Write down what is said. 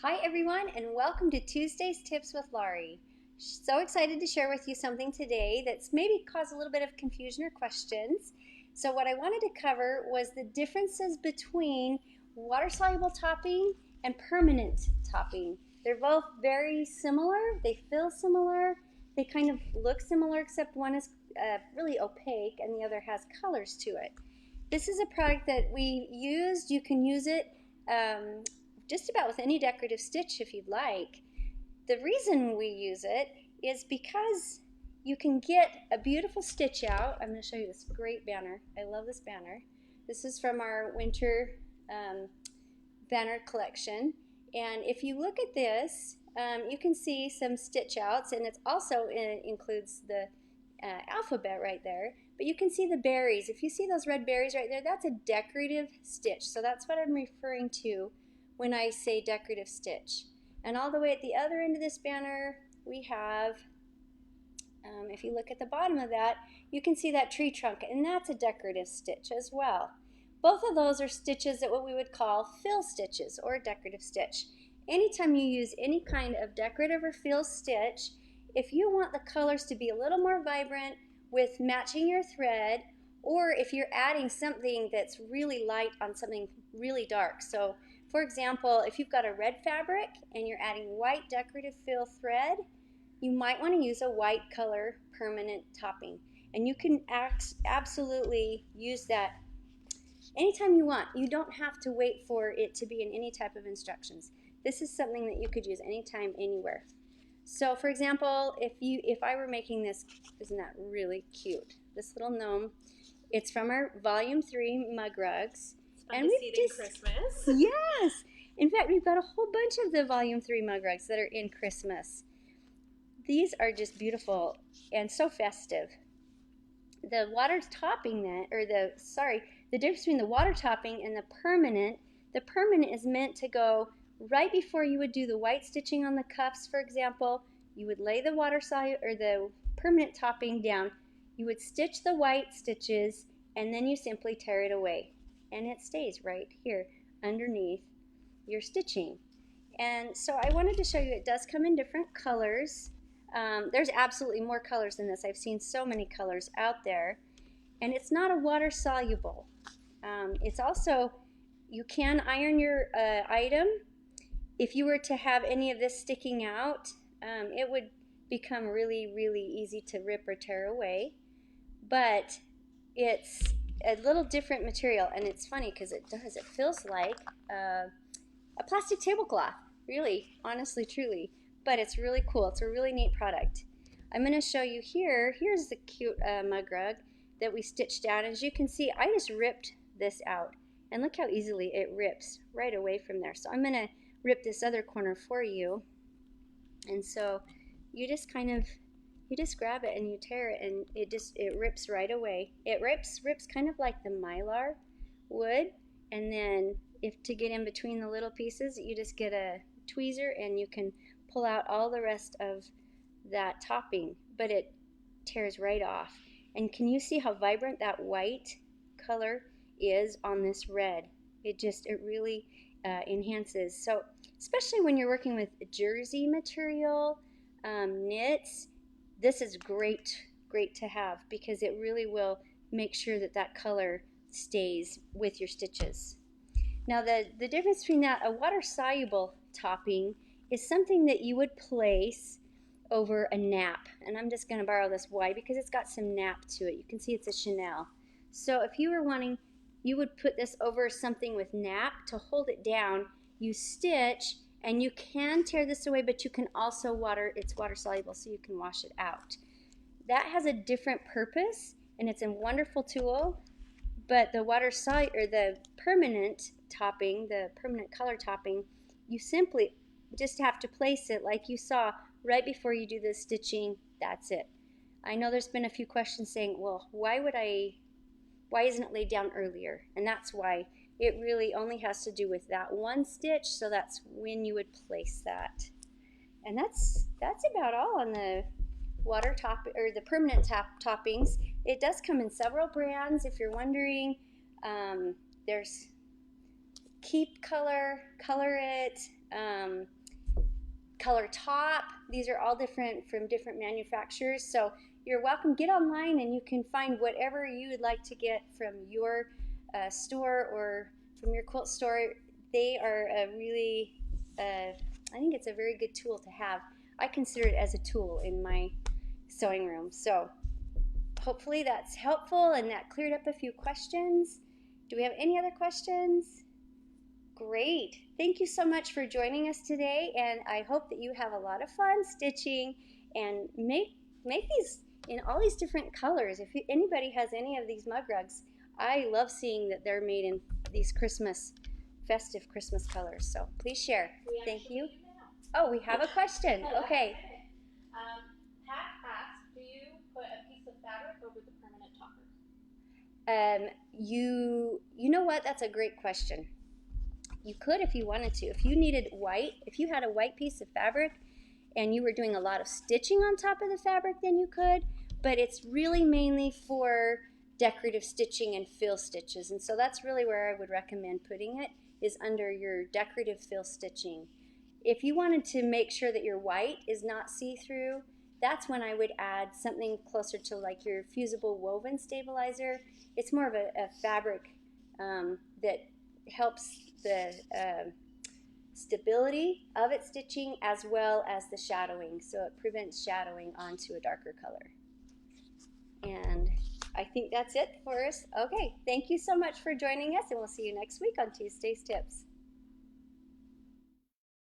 Hi everyone, and welcome to Tuesday's Tips with Laurie. So excited to share with you something today that's maybe caused a little bit of confusion or questions. So what I wanted to cover was the differences between water-soluble topping and permanent topping. They're both very similar, they feel similar, they kind of look similar except one is really opaque and the other has colors to it. This is a product that we used. You can use it just about with any decorative stitch if you'd like. The reason we use it is because you can get a beautiful stitch out. I'm going to show you this great banner. I love this banner. This is from our winter banner collection. And if you look at this, you can see some stitch outs, and it also includes the alphabet right there. But you can see the berries. If you see those red berries right there, that's a decorative stitch. So that's what I'm referring to when I say decorative stitch. And all the way at the other end of this banner, we have, if you look at the bottom of that, you can see that tree trunk, and that's a decorative stitch as well. Both of those are stitches that what we would call fill stitches or decorative stitch. Anytime you use any kind of decorative or fill stitch, if you want the colors to be a little more vibrant with matching your thread, or if you're adding something that's really light on something really dark. So for example, if you've got a red fabric and you're adding white decorative fill thread, you might want to use a white color permanent topping. And you can absolutely use that anytime you want. You don't have to wait for it to be in any type of instructions. This is something that you could use anytime, anywhere. So for example, if I were making this, isn't that really cute? This little gnome, it's from our volume 3 mug rugs. It's fun to see it in Christmas. Yes! In fact, we've got a whole bunch of the volume 3 mug rugs that are in Christmas. These are just beautiful and so festive. The water topping the difference between the water topping and the permanent is meant to go right before you would do the white stitching on the cuffs, for example. You would lay the the permanent topping down. You would stitch the white stitches, and then you simply tear it away. And it stays right here underneath your stitching. And so I wanted to show you it does come in different colors. There's absolutely more colors than this. I've seen so many colors out there. And it's not a water soluble. It's also, you can iron your item. If you were to have any of this sticking out, it would become really, really easy to rip or tear away. But it's a little different material, and it's funny because it feels like a plastic tablecloth, really, honestly, truly. But it's really cool. It's a really neat product. I'm going to show you here. Here's the cute mug rug that we stitched down. As you can see, I just ripped this out, and look how easily it rips right away from there. So I'm going to rip this other corner for you. And so you just grab it and you tear it, and it rips right away. It rips kind of like the mylar would. And then to get in between the little pieces, you just get a tweezer and you can pull out all the rest of that topping, but it tears right off. And can you see how vibrant that white color is on this red? It really enhances. So especially when you're working with jersey material, knits, this is great to have, because it really will make sure that color stays with your stitches. Now the difference between that, a water soluble topping is something that you would place over a nap. And I'm just going to borrow this white because it's got some nap to it. You can see it's a Chanel. So if you were wanting, you would put this over something with nap to hold it down. You stitch, and you can tear this away, but you can also it's water soluble, so you can wash it out. That has a different purpose, and it's a wonderful tool. But the permanent topping, the permanent color topping, you simply just have to place it like you saw right before you do the stitching. That's it. I know there's been a few questions saying, well, why isn't it laid down earlier? And that's why. It really only has to do with that one stitch, so that's when you would place that. And that's about all on the water top or the permanent toppings. It does come in several brands, if you're wondering. There's keep color, color it, color top. These are all different from different manufacturers. So you're welcome. Get online and you can find whatever you would like to get from your store or from your quilt store. They are a really, I think it's a very good tool to have. I consider it as a tool in my sewing room. So hopefully that's helpful and that cleared up a few questions. Do we have any other questions? Great. Thank you so much for joining us today, and I hope that you have a lot of fun stitching and make these in all these different colors. If anybody has any of these mug rugs, I love seeing that they're made in these festive Christmas colors. So please share. Thank you. Oh, we have a question. Okay. Pat asked, do you put a piece of fabric over the permanent topper? You know what? That's a great question. You could if you wanted to. If you needed white, if you had a white piece of fabric and you were doing a lot of stitching on top of the fabric, then you could, but it's really mainly for decorative stitching and fill stitches, and so that's really where I would recommend putting it, is under your decorative fill stitching. If you wanted to make sure that your white is not see-through, that's when I would add something closer to like your fusible woven stabilizer. It's more of a fabric that helps the stability of its stitching as well as the shadowing, so it prevents shadowing onto a darker color. And I think that's it for us. Okay, thank you so much for joining us, and we'll see you next week on Tuesday's Tips.